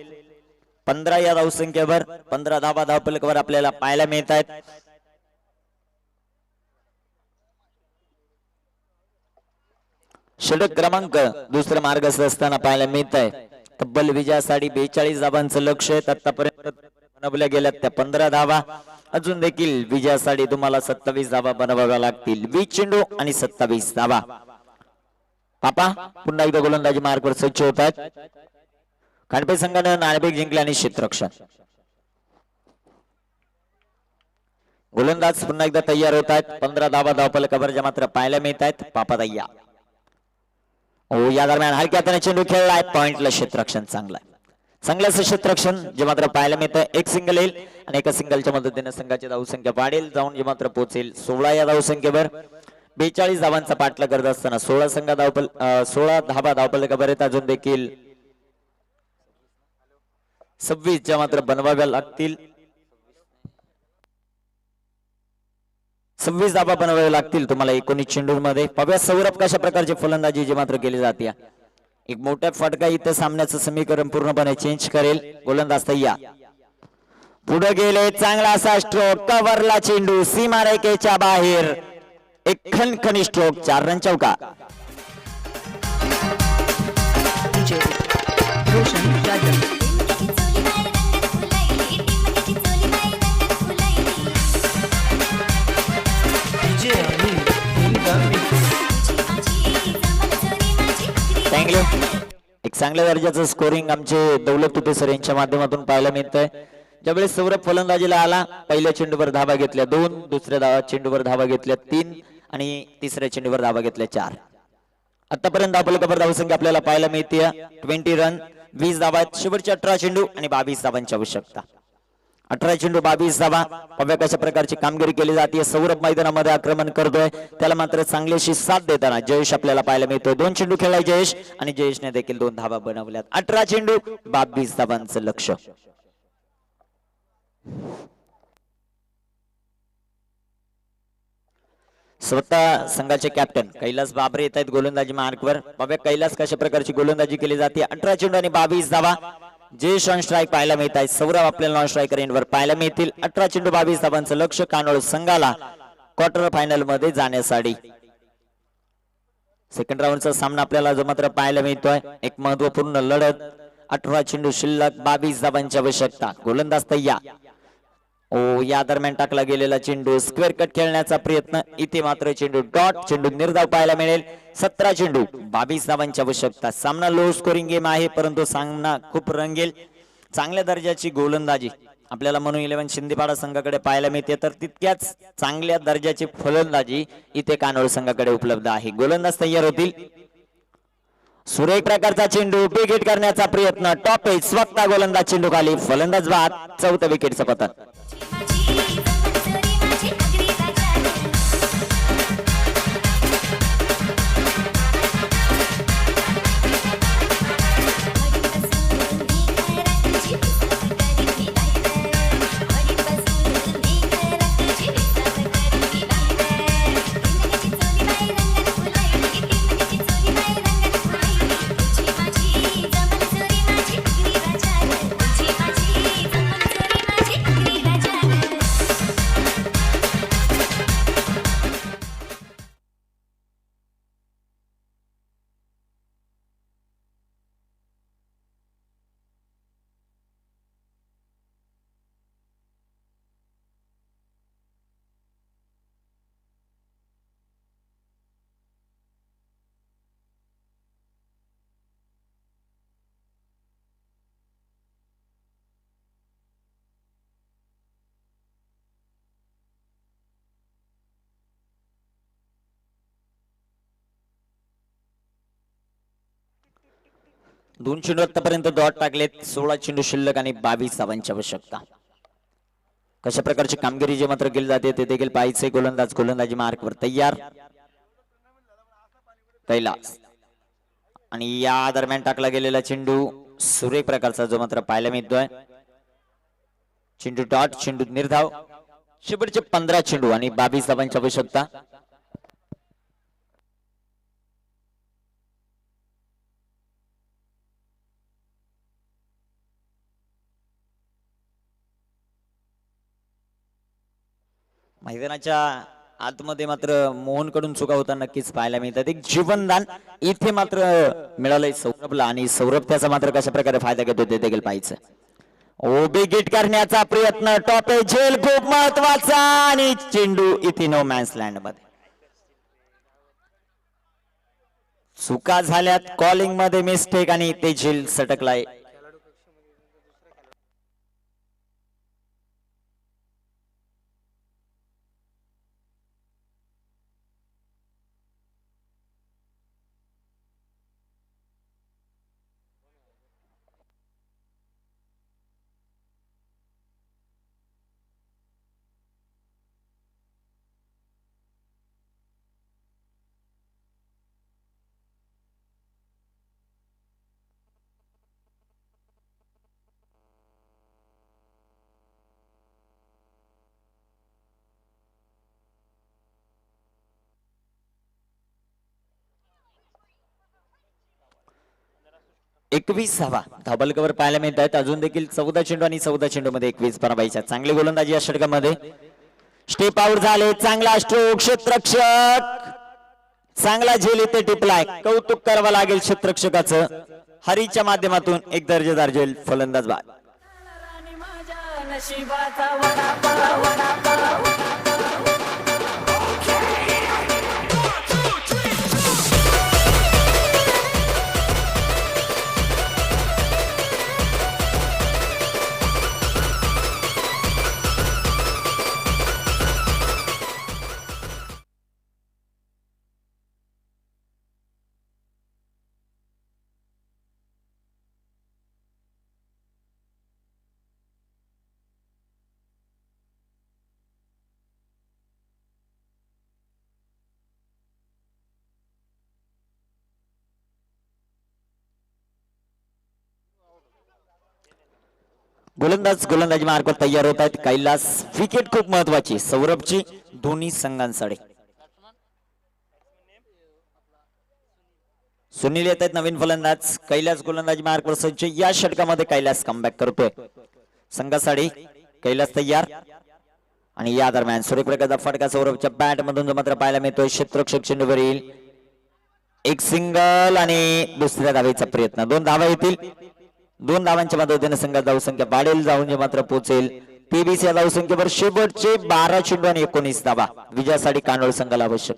15 या धावसंख्येवर. 15 धावा धावफलकावर आपल्याला पाहायला मिळत आहेत. षटक क्रमांक दुसरा मार्ग असताना पाहायला मिळत आहे. तब्बल विजयासाठी 42 धावांचं लक्ष आहे. आतापर्यंत बनवल्या गेल्यात त्या 15 धावा. अजून देखील विजयासाठी तुम्हाला 27 धावा बनवाव्या लागतील. 20 चेंडू आणि 27 धावा. पापा पुन्हा एकदा गोलंदाजी मार्गवर सज्ज होत आहेत. खांडपे संघाने नाणेफेक जिंकले आणि क्षेत्ररक्षण. गोलंदाज पुन्हा एकदा तयार होत आहेत. 15 धावा धावफलकावर ज्या मात्र पाहायला मिळत आहेत. पापा तयार. हो, या दरम्यान हलक्या हाताने चेंडू खेळलाय. पॉइंटला क्षेत्ररक्षण चांगलं असं क्षेत्ररक्षण जे मात्र पाहायला मिळतं. एक सिंगल येईल आणि एका सिंगलच्या मदतीने संघाची धावसंख्या वाढेल, जाऊन जे मात्र पोहोचेल 16 या धावसंख्येवर. 42 धावांचा पाठलाग करत असताना 16 धावा धावफलकावर आहेत. अजून देखील 26 ज्या मात्र बनवाव्या लागतील. 26 धावा बनवावे लागतील तुम्हाला 19 चेंडूंमध्ये. पाहूया सौरभ कशा प्रकारची फलंदाजी जी मात्र केली जाते. एक मोठा फटका इथं सामन्याचं समीकरण पूर्णपणे चेंज करेल. गोलंदाज तयार, पुढे गेले, चांगला असा स्ट्रोक, कव्हरला चेंडू सीमारेषेच्या बाहेर, एक खणखणी स्ट्रोक, 4 रन चौका. DJ Roshan Rajan. DJ Anil thank you. एक चांगल्या दर्जाचं स्कोरिंग आमचे दौलत तुटे सर यांच्या माध्यमातून पाहायला मिळतंय. ज्यावेळेस सौरभ फलंदाजीला आला, पहिल्या चेंडूवर धावा घेतल्या 2, दुसऱ्या चेंडूवर धावा घेतल्या 3 आणि तिसऱ्या चेंडूवर धावा घेतल्या 4. आतापर्यंत धावफलकावर धावसंख्या आपल्याला पाहायला मिळते 20 रन, 20 धावा. शेवटच्या 18 चेंडू आणि 22 धावांची आवश्यकता. 18 चेंडू 22 धावा. पाहूया कशा प्रकारची कामगिरी केली जाते. सौरभ मैदानामध्ये आक्रमण करतोय, त्याला मात्र चांगलीशी साथ देताना जयेश आपल्याला पाहायला मिळतोय. 2 चेंडू खेळलाय जयेश आणि जयेशने देखील 2 धावा बनवल्यात. 18 चेंडू 22 धावांचं लक्ष. स्वतः संघाचे कॅप्टन कैलास बाबरे येत आहेत गोलंदाजी मार्कवर. पाहूया कैलास कशा प्रकारची गोलंदाजी केली जाते. 18 चेंडू आणि 22 धावा. जयेश ऑन स्ट्राईक पाहायला मिळत आहे. सौरभ आपल्याला ऑन स्ट्रायकर एंडवर पाहायला मिळतील. 18 चेंडू 22 धावांचं लक्ष. कानोळ संघाला क्वार्टर फायनल मध्ये जाण्यासाठी सेकंड राऊंडचा सामना आपल्याला जो मात्र पाहायला मिळतोय. एक महत्वपूर्ण लढत. 18 चेंडू शिल्लक, 22 धावांची आवश्यकता. गोलंदाज तयार. या दरम्यान टाकला गेलेला चेंडू, स्क्वेअर कट खेळण्याचा प्रयत्न. इथे मात्र चेंडू डॉट, चेंडू निर्धाव पाहायला मिळेल. 17 चेंडू 22 धावांची आवश्यकता. सामना लो स्कोरिंग गेम आहे, परंतु सामना खूप रंगेल. चांगल्या दर्जाची गोलंदाजी आपल्याला म्हणून 11 शिंदेपाडा संघाकडे पाहायला मिळते, तर तितक्याच चांगल्या दर्जाची फलंदाजी इथे कानोळ संघाकडे उपलब्ध आहे. गोलंदाज तयार होतील. सुरेख प्रकारचा चेंडू, बिग हिट करण्याचा प्रयत्न. टॉप एज, स्वतः गोलंदाज चेंडू खाली, फलंदाज बाद. 4थं विकेटचं पतन. दोन चेंडू आतापर्यंत डॉट टाकलेत. 16 चेंडू शिल्लक आणि 22 धावांची आवश्यकता. कशा प्रकारची कामगिरी जे मात्र केली जाते ते देखील पाहायचे. गोलंदाज गोलंदाजी मार्कवर तयार. कैलास आणि या दरम्यान टाकला गेलेला चेंडू सुरेख प्रकारचा जो मात्र पाहायला मिळतोय. चेंडू डॉट, चेंडू निर्धाव. शेवटचे 15 चेंडू आणि 22 धावांची आवश्यकता. मैदानाच्या आतमध्ये मात्र मोहन कडून चुका होता नक्कीच पाहायला मिळतात. एक जीवनदान इथे मात्र मिळालंय सौरभला आणि सौरभ त्याचा मात्र कशा प्रकारे फायदा घेतो ते देखील पाहायचं. बिग हिट करण्याचा प्रयत्न. टॉप एज झेल खूप महत्वाचा आणि चेंडू इथे नो मॅन्स लँड मध्ये. चुका झाल्यात, कॉलिंग मध्ये मिस्टेक आणि ते झेल सटकलाय. 21 धावा धावबलकावर पाहायला मिळत आहेत. अजून देखील 14 चेंडू आणि 14 चेंडू मध्ये 21 पराभवायच्या. चांगली गोलंदाजी या षटकामध्ये. स्टेप आउट झाले. चांगला स्ट्रोक. क्षेत्ररक्षक चांगला झेल इथे टिपलाय. कौतुक करावं लागेल क्षेत्ररक्षकाचं. हरीच्या माध्यमातून एक दर्जेदार झेल. फलंदाज बाद. राणी माझ्या नशिबाचा वडापाव वडापाव गोलंदाजी मार्गावर तयार होत आहेत. कैलास विकेट खूप महत्वाची सौरभची दोन्ही संघांसाठी. सुनील येत आहेत नवीन फलंदाज. कैलास गोलंदाजी मार्गावर सज्ज. या षटकामध्ये कैलास कमबॅक करतोय संघासाठी. कैलास तयार आणि या दरम्यान सूर्यप्रकाशचा फटका सौरभच्या बॅट मधून जो मात्र पाहायला मिळतोय. क्षेत्ररक्षक चेंडूवरील एक सिंगल आणि दुसऱ्या धावेचा प्रयत्न. 2 धावा येतील. 2 धावांच्या मदतीने संघात धावसंख्या वाढेल. जाऊन जे मात्र पोहोचेल 23 या धावसंख्येवर. शेवटचे 12 चेंडू आणि 19 धावा विजयासाठी कानोड संघाला आवश्यक.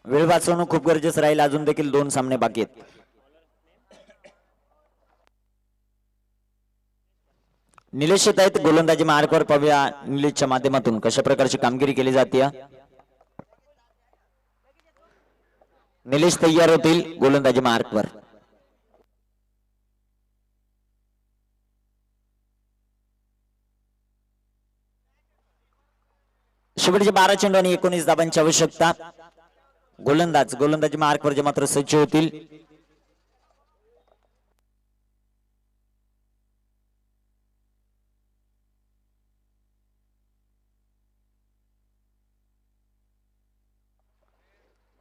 वेळ वाचवणं खूप गरजेचं राहील. अजून देखील 2 सामने बाकी आहेत. निलेश येत आहेत गोलंदाजी मार्गावर. पाहूया निलेशच्या माध्यमातून कशा प्रकारची कामगिरी केली जाते. निलेश तयार होतील गोलंदाजी मार्गावर. शेवटचे 12 चेंडू आणि 19 धावांची आवश्यकता. गोलंदाजी मार्गावर जे मात्र सज्ज होतील.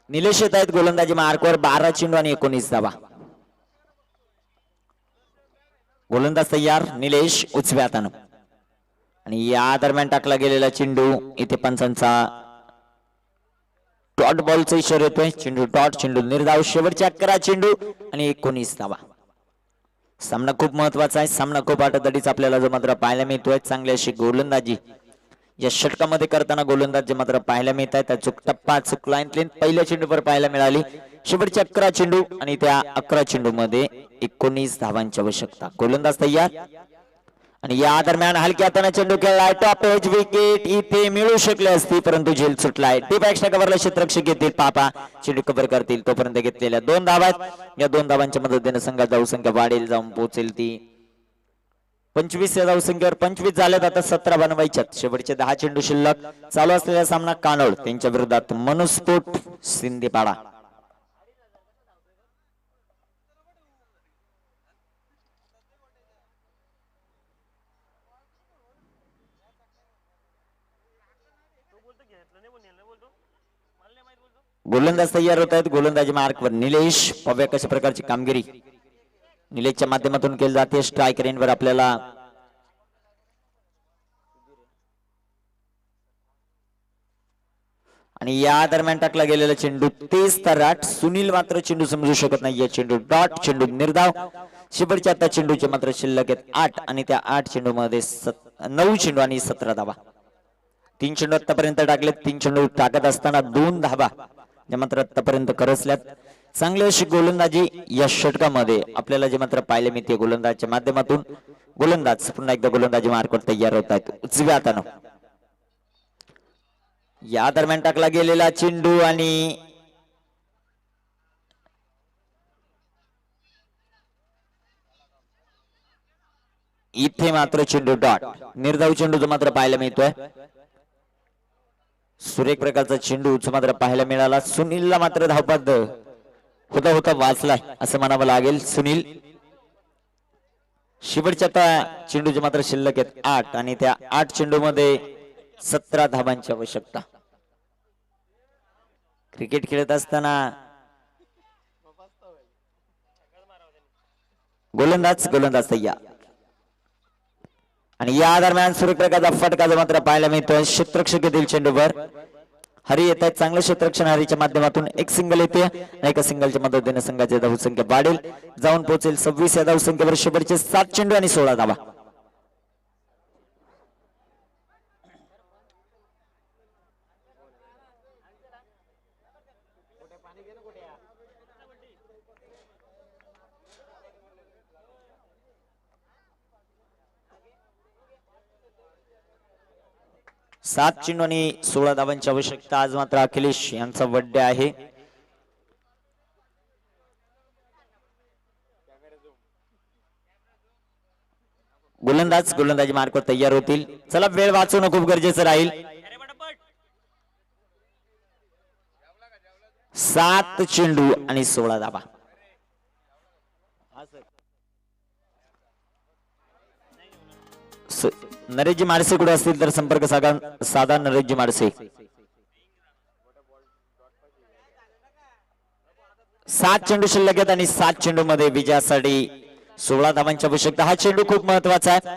निलेश येत आहेत गोलंदाजी मार्गावर. 12 चेंडू आणि 19 धावा. गोलंदाज तयार. निलेश उजव्या हातानं आणि या दरम्यान टाकला गेलेला चेंडू. इथे पंचांचा डॉट बॉलचा इशारा येतोय. चेंडू डॉट. चेंडू निर्धाव. शेवटचे 11 चेंडू आणि 19 धावा. सामना खूप महत्वाचा आहे. सामना खूप आटातडीचा आपल्याला जो मात्र पाहायला मिळतोय. चांगली अशी गोलंदाजी या षटकामध्ये करताना गोलंदाज जे मात्र पाहायला मिळत आहे. त्या टप्पा चूक लाईन पहिल्या चेंडूवर पाहायला मिळाली. शेवटचे 11 चेंडू आणि त्या 11 चेंडू मध्ये 19 धावांची आवश्यकता. गोलंदाज तयार आणि या दरम्यान हलक्या हाताने चेंडू खेळलाय टॉप एज विकेट इथे मिळू शकली असती परंतु झेल सुटलाय. टीप एक्स्ट्रा कव्हरला क्षेत्ररक्षक येतील पापा चेंडू कव्हर करतील तोपर्यंत घेतलेल्या 2 धावा आहेत. या 2 धावांच्या मदतीने संघात धावसंख्या वाढेल जाऊन पोहोचेल ती 25 या धावसंख्येवर 25 झाल्यात. आता 17 बनवायच्यात. शेवटचे 10 चेंडू शिल्लक. चालू असलेला सामना कानोड त्यांच्या विरोधात मनुस्फोट सिंदीपाडा. गोलंदाज तयार होत आहेत. गोलंदाजी मार्कवर निलेश. पाहूया कशा प्रकारची कामगिरी निलेशच्या माध्यमातून केली जाते. स्ट्राईक रेंजवर आपल्याला आणि या दरम्यान टाकला गेलेला चेंडू तेज तराट. सुनील मात्र चेंडू समजू शकत नाही. या चेंडू डॉट. चेंडू निर्धाव. शेवटच्या आता चेंडूचे मात्र शिल्लक आहेत 8 आणि त्या 8 चेंडू मध्ये 9 चेंडू आणि 17 धावा. 3 चेंडू आतापर्यंत टाकले. 3 चेंडू टाकत असताना 2 धावा ज्या मात्र आतापर्यंत करसल्यात. चांगली अशी गोलंदाजी या षटकामध्ये आपल्याला जे मात्र पाहायला मिळते. गोलंदाजच्या माध्यमातून गोलंदाज पुन्हा एकदा गोलंदाजी मार्कवर तयार होत आहेत उजव्या हातानं. या दरम्यान टाकला गेलेला चेंडू आणि इथे मात्र चेंडू डॉट. निर्धाव चेंडू जो मात्र पाहायला मिळतोय. सुरेख प्रकारचा चेंडू जो मात्र पाहायला मिळाला. सुनीलला मात्र धावपद होता होता वाचलाय असं म्हणावं लागेल. सुनील शेवटच्या आता चेंडूचे मात्र शिल्लक आहेत 8 आणि त्या 8 चेंडू मध्ये 17 धावांची आवश्यकता. क्रिकेट खेळत असताना गोलंदाज तयार आणि या दरम्यान सुरेख प्रकारचा फटका जो मात्र पाहायला मिळतोय. क्षेत्ररक्षक येतील चेंडूवर. हरी येत आहेत. चांगलं क्षेत्ररक्षण हरीच्या माध्यमातून एक सिंगल येते. एका सिंगलच्या मदतीने संघाची धावसंख्या वाढेल जाऊन पोहोचेल 26 या धावसंख्येवर. शेवटचे 7 चेंडू आणि 16 धावा. सात चेंडू आणि 16 धावांची आवश्यकता. आज मात्र अखिलेश यांचा बर्थडे आहे. गोलंदाजी मार्कवर तयार होतील. चला वेळ वाचवणं खूप गरजेचं राहील. 7 चेंडू आणि 16 धावा. नरेशजी माडसे कुठे असतील तर संपर्क साधा नरेशजी माडसे. 7 चेंडू शिल्लक आहेत आणि 7 चेंडू मध्ये विजयासाठी 16 धावांची आवश्यकता. हा चेंडू खूप महत्वाचा आहे.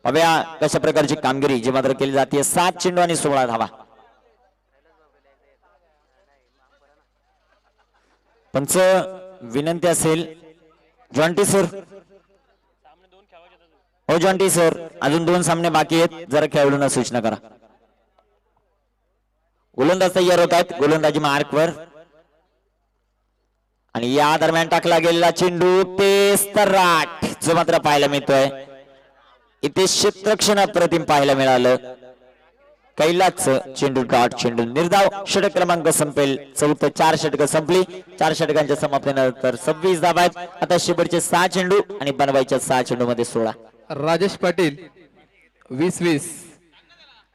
पाहूया कशा प्रकारची कामगिरी जी मात्र केली जाते. 7 चेंडू आणि 16 धावा. पंच विनंती असेल जॉन्टी सर. हो जॉन्टी सर अजून 2 सामने बाकी आहेत. जरा खेळाडूंना सूचना करा. गोलंदाज तयार होत आहेत. गोलंदाजी मार्कवर आणि या दरम्यान टाकला गेलेला चेंडू तेज तराट जो मात्र पाहायला मिळतोय. इथे क्षेत्ररक्षण अप्रतिम पाहायला मिळालं. कैलाच चेंडू डॉट. चेंडू निर्धाव. षटक क्रमांक संपेल. 4 षटक संपली. 4 षटकांच्या समाप्तीनंतर 26 धावा आहेत. आता शेवटचे 6 चेंडू आणि बनवायच्या 6 चेंडू मध्ये 16. राजेश पाटील 20-20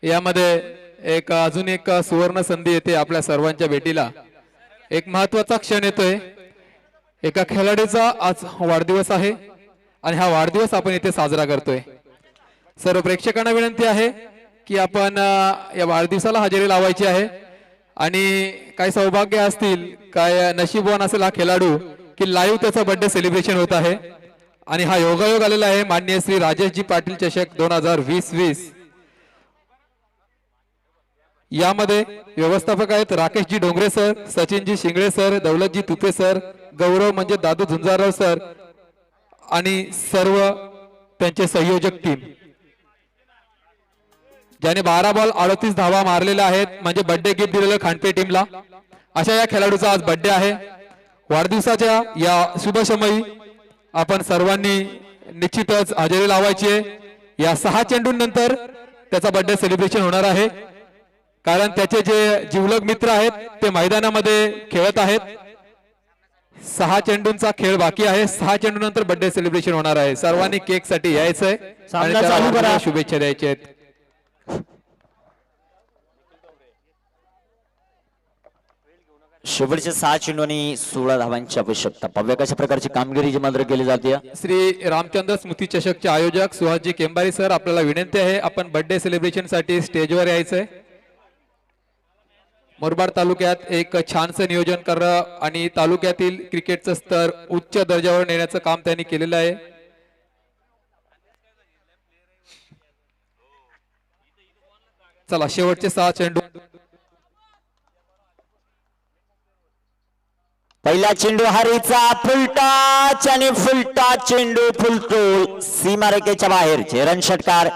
यामध्ये अजून एक सुवर्ण संधी येते आपल्या सर्वांच्या भेटीला. एक महत्वाचा क्षण येतोय. एका खेळाडूचा आज वाढदिवस आहे आणि हा वाढदिवस आपण इथे साजरा करतोय. सर्व प्रेक्षकांना विनंती आहे की आपण या वाढदिवसाला हजेरी लावायची आहे आणि काय सौभाग्य असतील काय नशीबवान असेल हा खेळाडू की लाईव्ह त्याचा बर्थडे सेलिब्रेशन होत आहे आणि हा योगायोग आलेला आहे. माननीय श्री राजेशजी पाटील चषक 2020-20 यामध्ये व्यवस्थापक आहेत Rakeshji Dongre sir, Sachinji Shingale sir, Daulatji Tupe sir, Gaurav म्हणजे दादू झुंजारराव सर आणि सर्व त्यांचे संयोजक टीम ज्याने 12 बॉल 38 धावा मारलेल्या आहेत. म्हणजे बर्थडे गिफ्ट दिलेलं खांडपे टीमला. अशा या खेळाडूचा आज बर्थडे आहे. वाढदिवसाच्या या शुभ समयी आपण सर्वांनी निश्चितच हजेरी लावायची आहे. या 6 चेंडूंनंतर त्याचा बर्थडे सेलिब्रेशन होणार आहे, कारण त्याचे जे जिवलग मित्र आहेत ते मैदानामध्ये खेळत आहेत. 6 चेंडूंचा खेळ बाकी आहे. 6 चेंडूनंतर बर्थडे सेलिब्रेशन होणार आहे. सर्वांनी केक साठी यायचंय आणि सामना त्याला चालू करा. शुभेच्छा द्यायच्या आहेत. शेवटचे 6 चेंडू आणि 16 धावांची आवश्यकता. पाहूया कशा प्रकारची कामगिरी जी मात्र केली जाते. श्री रामचंद्र स्मृती चषकचे आयोजक सुहासजी केंबारी सर, आपल्याला विनंती आहे आपण बर्थडे सेलिब्रेशन साठी स्टेजवर यायचंय. मुरबाड तालुक्यात एक छानसं नियोजन करणं आणि तालुक्यातील क्रिकेटचं स्तर उच्च दर्जावर नेण्याचं काम त्यांनी केलेलं आहे. चला शेवटचे 6 चेंडू. पहिला चेंडू हरीचा फुलटाच आणि फुलटा चेंडू फुलतो सीमारेषेच्या बाहेर. रन षटकार.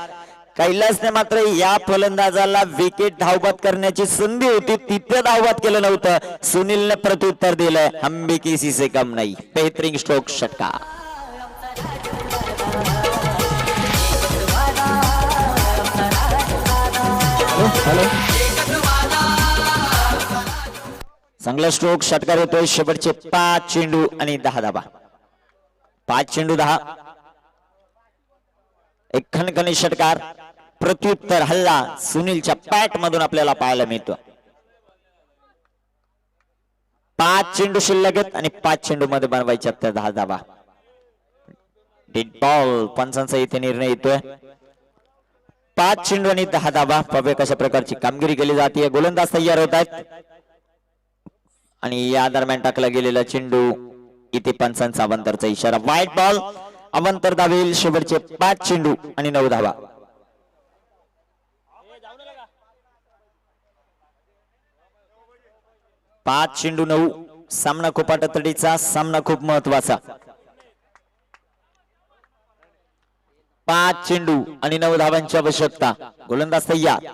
कैलासने मात्र या फलंदाजाला विकेट धावबाद करण्याची संधी होती, तिथे धावबाद केलं नव्हतं. सुनीलने प्रत्युत्तर दिलं, हम भी किसी से कम नहीं. बेहतरीन स्ट्रोक षटकार. चांगला स्ट्रोक षटकार होतोय. शेवटचे 5 चेंडू आणि 10 धावा. 5 चेंडू 10. एक खणखणी षटकार. प्रत्युत्तर हल्ला सुनीलच्या पॅट मधून आपल्याला पाहायला मिळतो. 5 चेंडू शिल्लक आहेत आणि 5 चेंडू मध्ये बनवायच्या त्या 10 धावा. Dead ball. पंचांचा इथे निर्णय येतोय. 5 चेंडू आणि 10 धावा. पाहूया कशा प्रकारची कामगिरी केली जाते. गोलंदाज तयार होत आहेत आणि या दरम्यान टाकला गेलेला चेंडू इथे पंचांचा अवंतरचा इशारा. White ball. अवंतर धावेल. शेवटचे 5 चेंडू आणि 9 धावा. पाच चेंडू 9. सामना खूप आटतडीचा. सामना खूप महत्वाचा. 5 चेंडू आणि 9 धावांची आवश्यकता. गोलंदाज तयार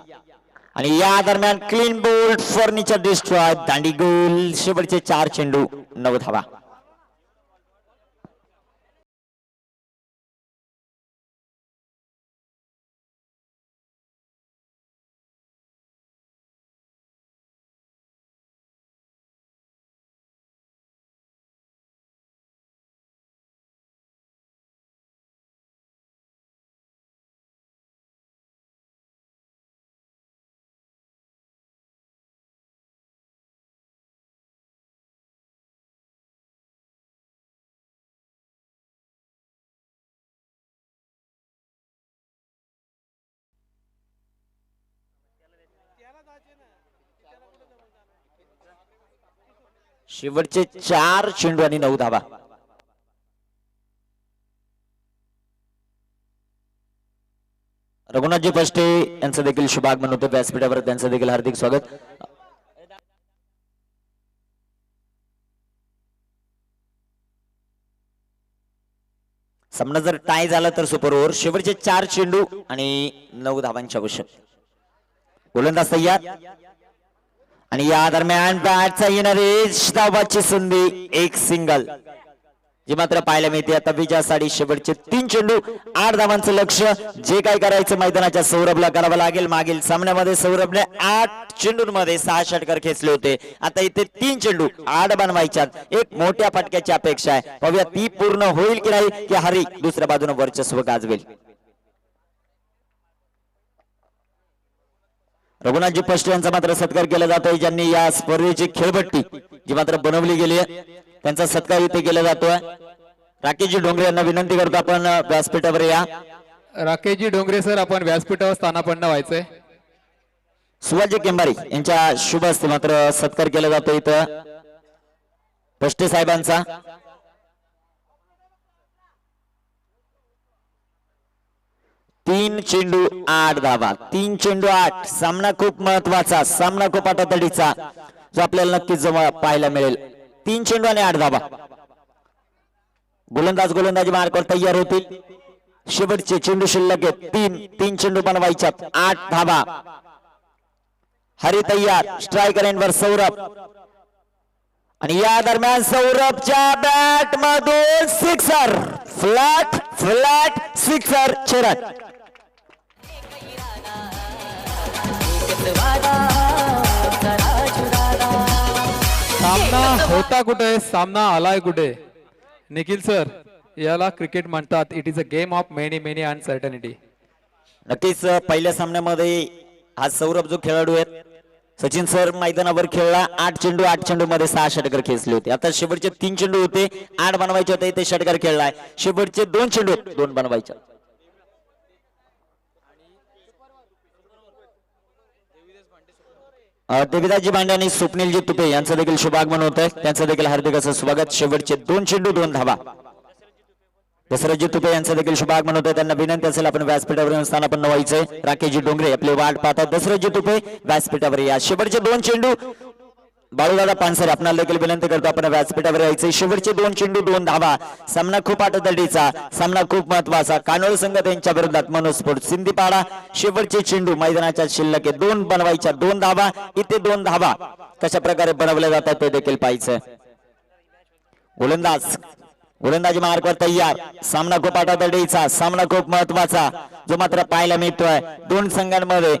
आणि या दरम्यान क्लीन बोल्ड. Furniture destroy. दांडी गोल. शेवटचे 4 चेंडू 9 धावा. शेवटचे 4 चेंडू आणि 9 धावा. रघुनाथजी फस्टे यांचं देखील शुभागमन होतं व्यासपीठावर. त्यांचं देखील हार्दिक स्वागत. सामना जर टाय झाला तर सुपर ओव्हर. शेवटचे 4 चेंडू आणि 9 धावांची आवश्यकता. गोलंदाज तयार आणि या दरम्यान बॅटचा येणारी धावाची संधी. एक सिंगल जी मात्र पाहायला मिळते. आता विजयासाठी शेवटचे 3 चेंडू 8 धावांचं लक्ष. जे काय करायचं मैदानाच्या सौरभला करावं लागेल. मागील सामन्यामध्ये सौरभने 8 चेंडूंमध्ये 6 षटकार खेचले होते. आता इथे 3 चेंडू 8 बनवायच्यात. एक मोठ्या फटक्याची अपेक्षा आहे. पाहूया ती पूर्ण होईल की नाही, की हरी दुसऱ्या बाजूने वर्चस्व गाजवेल. रघुनाथजी फस्ट यांचा मात्र सत्कार केला जातोय, ज्यांनी या स्पर्धेची खेळपट्टी जी मात्र बनवली गेली आहे त्यांचा सत्कार इथे केला जातोय. राकेशजी डोंगरे यांना विनंती करतो आपण व्यासपीठावर या. राकेशजी डोंगरे सर, आपण व्यासपीठावर स्थानापन्न व्हायचंय. सुहासजी केंबारी यांच्या शुभ हस्ते मात्र सत्कार केला जातो इथं फस्टे साहेबांचा. तीन चेंडू 8 धावा. 3 चेंडू 8. सामना खूप महत्वाचा. सामना खूप आटातडीचा जो आपल्याला नक्कीच जवळ पाहायला मिळेल. 3 चेंडू आणि 8 धावा. गोलंदाजी मार्कवर तयार होतील. शेवटचे चेंडू शिल्लक आहेत 3 चेंडू बनवायच्यात. 8 धावा. हरी तयार. स्ट्रायकर एंडवर सौरभ आणि या दरम्यान सौरभच्या बॅट मधून सिक्सर, फ्लॅट फ्लॅट सिक्सर छेडत. सामना होता कुठे, सामना आलाय कुठे? निखिल सर, याला क्रिकेट म्हणतात. It is a game of many many uncertainty. नक्कीच पहिल्या सामन्यामध्ये हा सौरभ जो खेळाडू आहे, सचिन सर मैदानावर खेळला. 8 चेंडू मध्ये 6 षटकार खेचले होते. आता शेवटचे 3 चेंडू होते, 8 बनवायचे होते, ते षटकार खेळलाय. शेवटचे 2 चेंडू 2 बनवायचे. देविदासजी भांडे आणि स्वप्नीलजी तुपे यांचं देखील शुभागमन होत आहे. त्यांचं देखील हार्दिक असं स्वागत. शेवटचे 2 चेंडू 2 धावा. दशरथजी तुपे यांचं देखील शुभागमन होतं. त्यांना विनंती असेल आपण व्यासपीठावर येऊन स्थान आपण व्हायचंय. राकेशजी डोंगरे आपली वाट पाहतात. दशरथजी तुपे व्यासपीठावर या. शेवटचे 2 चेंडू बाळूदादा पानसरे आपल्याला देखील विनंती करतो आपण व्यासपीठावर यायचंय. शेवटचे 2 चेंडू 2 धावा. सामना खूप आटतडीचा, सामना खूप महत्वाचा. कानोळ संघ त्यांच्या विरोधात मनोस्फोट सिंदीपाडा. शेवटचे चेंडू मैदानाच्या शिल्लक 2 बनवायच्या, 2 धावा. इथे 2 धावा कशा प्रकारे बनवल्या जातात ते देखील पाहायचं. गोलंदाजी मार्कवर तयार. सामना खूप आटतडीचा, सामना खूप महत्वाचा जो मात्र पाहायला मिळतोय. 2 संघांमध्ये